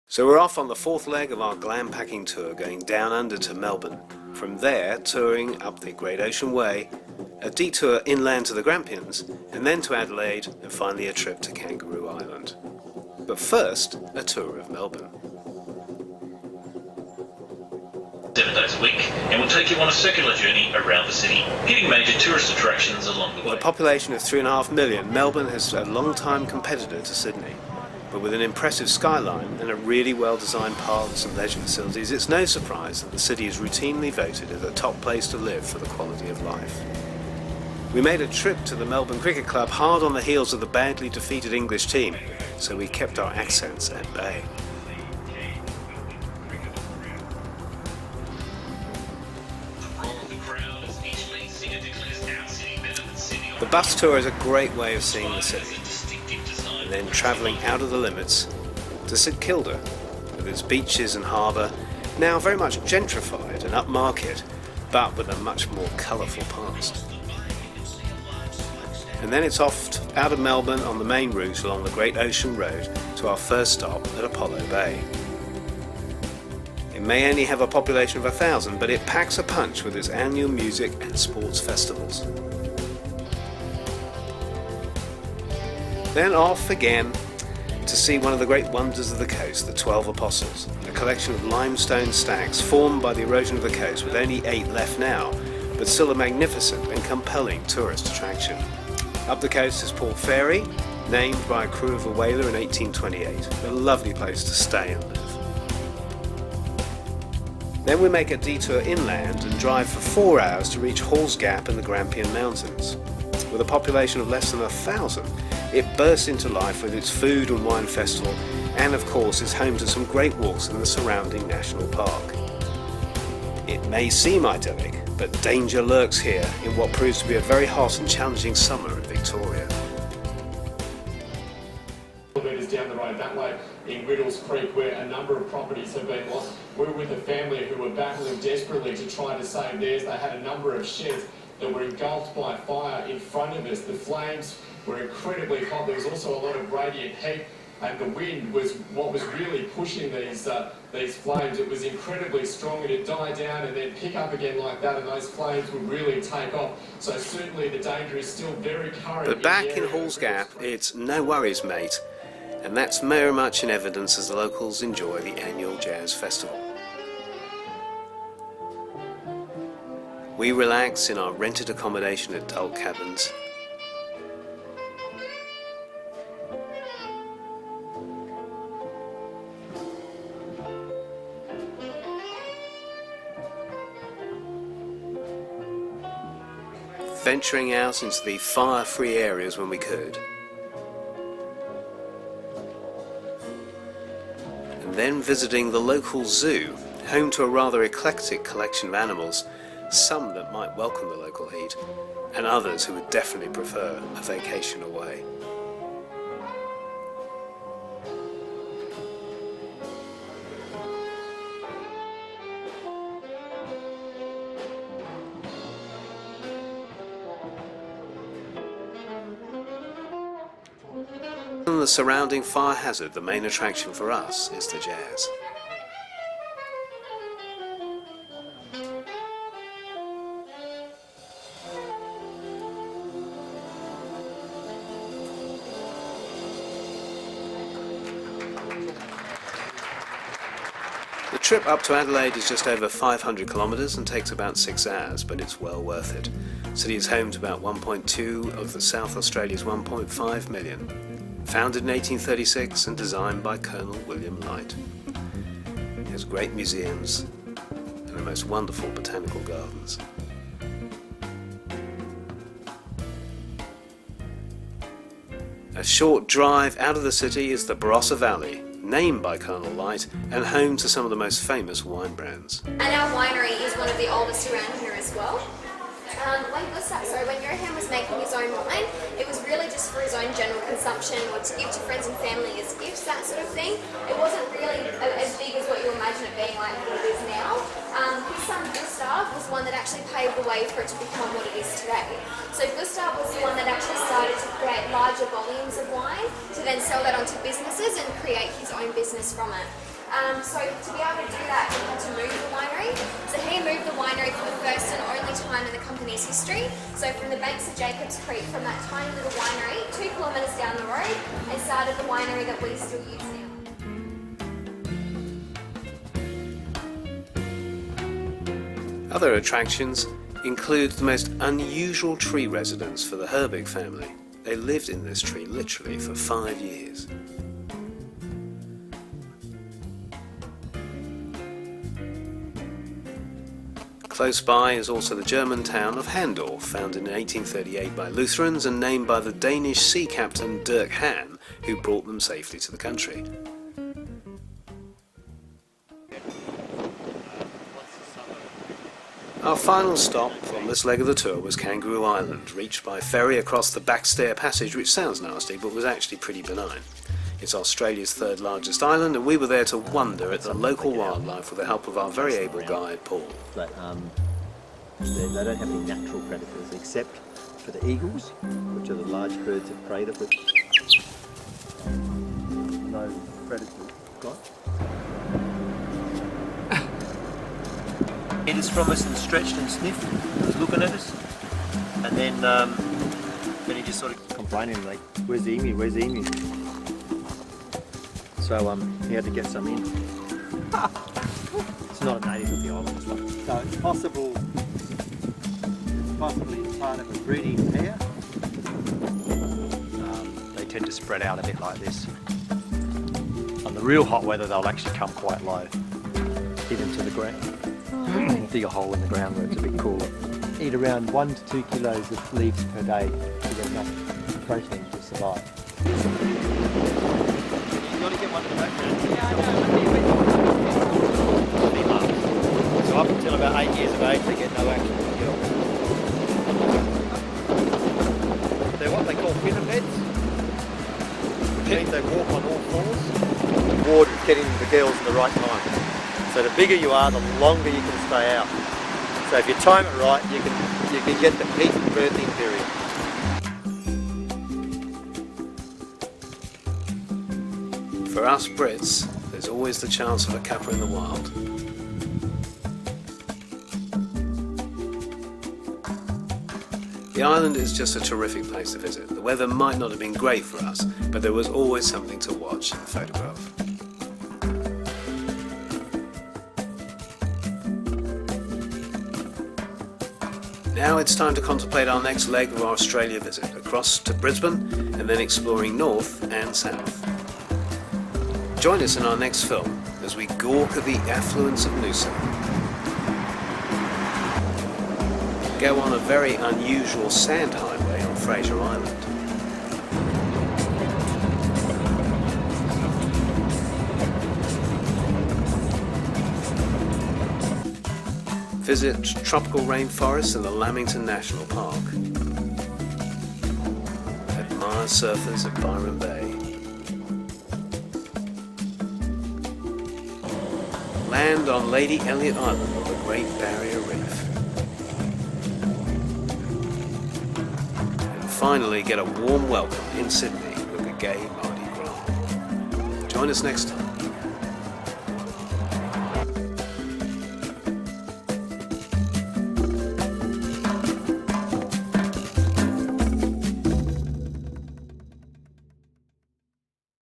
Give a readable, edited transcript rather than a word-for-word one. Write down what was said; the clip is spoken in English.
So we're off on the fourth leg of our Glampacking tour, going down under to Melbourne. From there, touring up the Great Ocean Way, a detour inland to the Grampians, and then to Adelaide, and finally a trip to Kangaroo Island. But first, a tour of Melbourne. 7 days a week, and we'll take you on a circular journey around the city, hitting major tourist attractions along the way. With a population of 3.5 million, Melbourne has a long-time competitor to Sydney. But with an impressive skyline and a really well-designed parks and leisure facilities, it's no surprise that the city is routinely voted as the top place to live for the quality of life. We made a trip to the Melbourne Cricket Club hard on the heels of the badly defeated English team, so we kept our accents at bay. The bus tour is a great way of seeing the city, and then travelling out of the limits to St Kilda, with its beaches and harbour, now very much gentrified and upmarket, but with a much more colourful past. And then it's off out of Melbourne on the main route along the Great Ocean Road to our first stop at Apollo Bay. It may only have a population of 1,000, but it packs a punch with its annual music and sports festivals. Then off again to see one of the great wonders of the coast, the 12 Apostles, a collection of limestone stacks formed by the erosion of the coast, with only 8 left now, but still a magnificent and compelling tourist attraction. Up the coast is Port Fairy, named by a crew of a whaler in 1828, a lovely place to stay and live. Then we make a detour inland and drive for 4 hours to reach Hall's Gap in the Grampian Mountains. With a population of less than 1,000, it bursts into life with its food and wine festival, and of course is home to some great walks in the surrounding national park. It may seem idyllic, but danger lurks here in what proves to be a very hot and challenging summer in Victoria. Kilometres down the road that way in Riddles Creek, where a number of properties have been lost. We were with a family who were battling desperately to try to save theirs. They had a number of sheds that were engulfed by fire in front of us. The flames were incredibly hot. There was also a lot of radiant heat, and the wind was what was really pushing these flames. It was incredibly strong, and it died down and then pick up again like that, and those flames would really take off. So certainly the danger is still very current. But back in Hall's Gap, it's no worries, mate, and that's very much in evidence as the locals enjoy the annual jazz festival. We relax in our rented accommodation at Dull Cabins. Venturing out into the fire-free areas when we could. And then visiting the local zoo, home to a rather eclectic collection of animals, some that might welcome the local heat, and others who would definitely prefer a vacation away. And the surrounding fire hazard, the main attraction for us is the jazz. The trip up to Adelaide is just over 500 kilometres and takes about 6 hours, but it's well worth it. The city is home to about 1.2 of the South Australia's 1.5 million. Founded in 1836 and designed by Colonel William Light. It has great museums and the most wonderful botanical gardens. A short drive out of the city is the Barossa Valley, named by Colonel Light and home to some of the most famous wine brands. And our winery is one of the oldest around here as well. When Johan was making his own wine, it was really just for his own general consumption or to give to friends and family as gifts, that sort of thing. It wasn't really as big as what you imagine it being like what it is now. His son Gustav was one that actually paved the way for it to become what it is today. So Gustav was the one that actually started to create larger volumes of wine to then sell that onto businesses and create his own business from it. So to be able to do that, he had to move the winery. So he moved the winery for the first and only time in the company's history. So from the banks of Jacobs Creek, from that tiny little winery, 2 kilometres down the road, and started the winery that we still use now. Other attractions include the most unusual tree residence for the Herbig family. They lived in this tree literally for 5 years. Close by is also the German town of Handorf, founded in 1838 by Lutherans and named by the Danish sea captain Dirk Hahn, who brought them safely to the country. Our final stop on this leg of the tour was Kangaroo Island, reached by ferry across the Backstair Passage, which sounds nasty but was actually pretty benign. It's Australia's 3rd largest island, and we were there to wonder at the local wildlife with the help of our very able guide, Paul. But they don't have any natural predators except for the eagles, which are the large birds of prey that we... No predators got. It is from us and stretched and sniffed, he was looking at us, and then he just sort of complaining like, "Where's the emu? Where's the emu?" So he had to get some in. It's not a native of the island, this one. So it's possibly part of a breeding pair. They tend to spread out a bit like this. On the real hot weather, they'll actually come quite low, even to the ground. Dig a hole in the ground where it's a bit cooler. Eat around 1 to 2 kilos of leaves per day to get enough protein to survive. You've got to get one in the background. So up until about 8 years of age, they get no action with girls. They're what they call pinner beds. Which means they walk on all fours. The ward is getting the girls at the right time. So the bigger you are, the longer you can stay out. So if you time it right, you can get the peak birthing period. For us Brits, there's always the chance of a cuppa in the wild. The island is just a terrific place to visit. The weather might not have been great for us, but there was always something to watch and photograph. Now it's time to contemplate our next leg of our Australia visit, across to Brisbane and then exploring north and south. Join us in our next film as we gawk at the affluence of Noosa. Go on a very unusual sand highway on Fraser Island. Visit tropical rainforests in the Lamington National Park. Admire surfers at Byron Bay. Land on Lady Elliot Island on the Great Barrier Reef. And finally get a warm welcome in Sydney with the gay Mardi Gras. Join us next time.